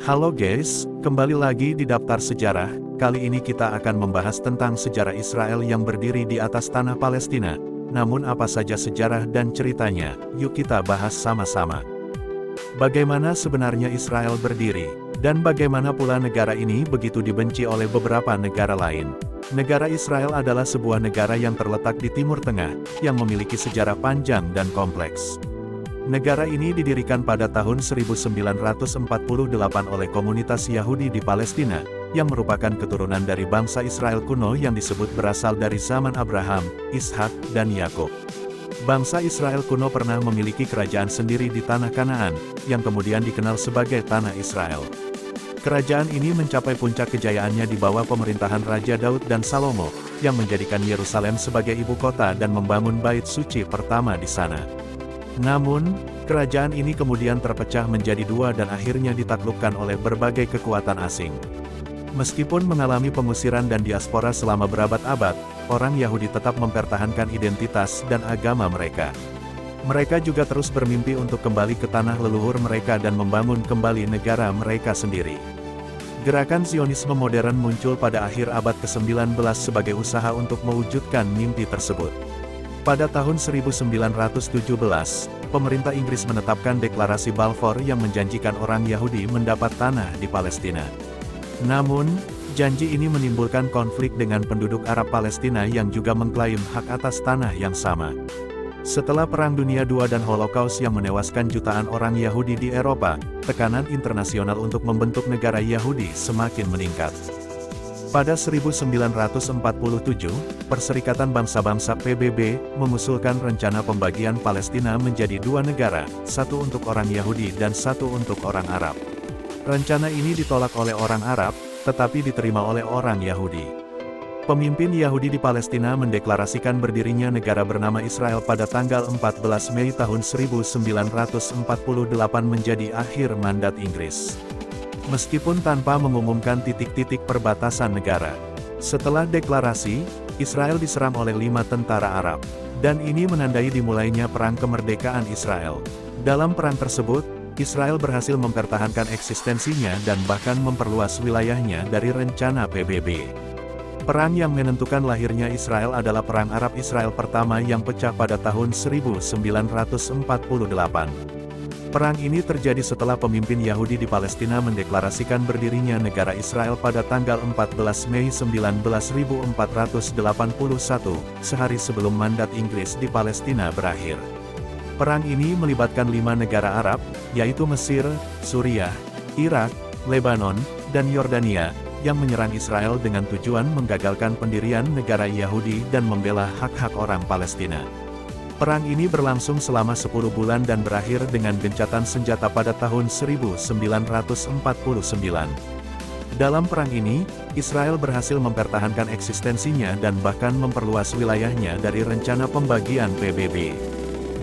Halo guys, kembali lagi di Daftar Sejarah. Kali ini kita akan membahas tentang sejarah Israel yang berdiri di atas tanah Palestina. Namun apa saja sejarah dan ceritanya, yuk kita bahas sama-sama. Bagaimana sebenarnya Israel berdiri, dan bagaimana pula negara ini begitu dibenci oleh beberapa negara lain. Negara Israel adalah sebuah negara yang terletak di Timur Tengah, yang memiliki sejarah panjang dan kompleks. Negara ini didirikan pada tahun 1948 oleh komunitas Yahudi di Palestina, yang merupakan keturunan dari bangsa Israel kuno yang disebut berasal dari zaman Abraham, Ishak, dan Yakub. Bangsa Israel kuno pernah memiliki kerajaan sendiri di tanah Kanaan, yang kemudian dikenal sebagai Tanah Israel. Kerajaan ini mencapai puncak kejayaannya di bawah pemerintahan Raja Daud dan Salomo, yang menjadikan Yerusalem sebagai ibu kota dan membangun bait suci pertama di sana. Namun, kerajaan ini kemudian terpecah menjadi dua dan akhirnya ditaklukkan oleh berbagai kekuatan asing. Meskipun mengalami pengusiran dan diaspora selama berabad-abad, orang Yahudi tetap mempertahankan identitas dan agama mereka. Mereka juga terus bermimpi untuk kembali ke tanah leluhur mereka dan membangun kembali negara mereka sendiri. Gerakan Zionisme modern muncul pada akhir abad ke-19 sebagai usaha untuk mewujudkan mimpi tersebut. Pada tahun 1917, pemerintah Inggris menetapkan deklarasi Balfour yang menjanjikan orang Yahudi mendapat tanah di Palestina. Namun, janji ini menimbulkan konflik dengan penduduk Arab Palestina yang juga mengklaim hak atas tanah yang sama. Setelah Perang Dunia II dan Holocaust yang menewaskan jutaan orang Yahudi di Eropa, tekanan internasional untuk membentuk negara Yahudi semakin meningkat. Pada 1947, Perserikatan Bangsa-Bangsa PBB mengusulkan rencana pembagian Palestina menjadi dua negara, satu untuk orang Yahudi dan satu untuk orang Arab. Rencana ini ditolak oleh orang Arab, tetapi diterima oleh orang Yahudi. Pemimpin Yahudi di Palestina mendeklarasikan berdirinya negara bernama Israel pada tanggal 14 Mei tahun 1948 menjadi akhir mandat Inggris. Meskipun tanpa mengumumkan titik-titik perbatasan negara. Setelah deklarasi, Israel diserang oleh 5 tentara Arab. Dan ini menandai dimulainya Perang Kemerdekaan Israel. Dalam perang tersebut, Israel berhasil mempertahankan eksistensinya dan bahkan memperluas wilayahnya dari rencana PBB. Perang yang menentukan lahirnya Israel adalah Perang Arab-Israel pertama yang pecah pada tahun 1948. Perang ini terjadi setelah pemimpin Yahudi di Palestina mendeklarasikan berdirinya negara Israel pada tanggal 14 Mei 1941, sehari sebelum mandat Inggris di Palestina berakhir. Perang ini melibatkan 5 negara Arab, yaitu Mesir, Suriah, Irak, Lebanon, dan Yordania, yang menyerang Israel dengan tujuan menggagalkan pendirian negara Yahudi dan membela hak-hak orang Palestina. Perang ini berlangsung selama 10 bulan dan berakhir dengan gencatan senjata pada tahun 1949. Dalam perang ini, Israel berhasil mempertahankan eksistensinya dan bahkan memperluas wilayahnya dari rencana pembagian PBB.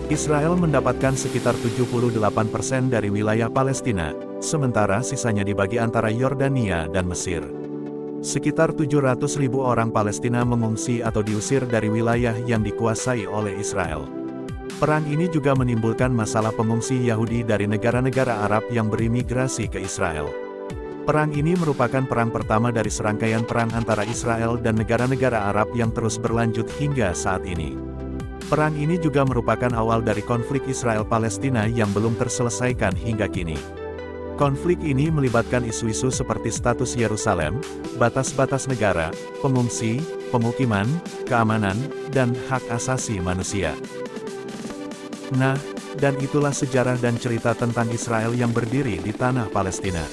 Israel mendapatkan sekitar 78% dari wilayah Palestina, sementara sisanya dibagi antara Yordania dan Mesir. Sekitar 700.000 orang Palestina mengungsi atau diusir dari wilayah yang dikuasai oleh Israel. Perang ini juga menimbulkan masalah pengungsi Yahudi dari negara-negara Arab yang berimigrasi ke Israel. Perang ini merupakan perang pertama dari serangkaian perang antara Israel dan negara-negara Arab yang terus berlanjut hingga saat ini. Perang ini juga merupakan awal dari konflik Israel-Palestina yang belum terselesaikan hingga kini. Konflik ini melibatkan isu-isu seperti status Yerusalem, batas-batas negara, pengungsi, pemukiman, keamanan, dan hak asasi manusia. Nah, dan itulah sejarah dan cerita tentang Israel yang berdiri di tanah Palestina.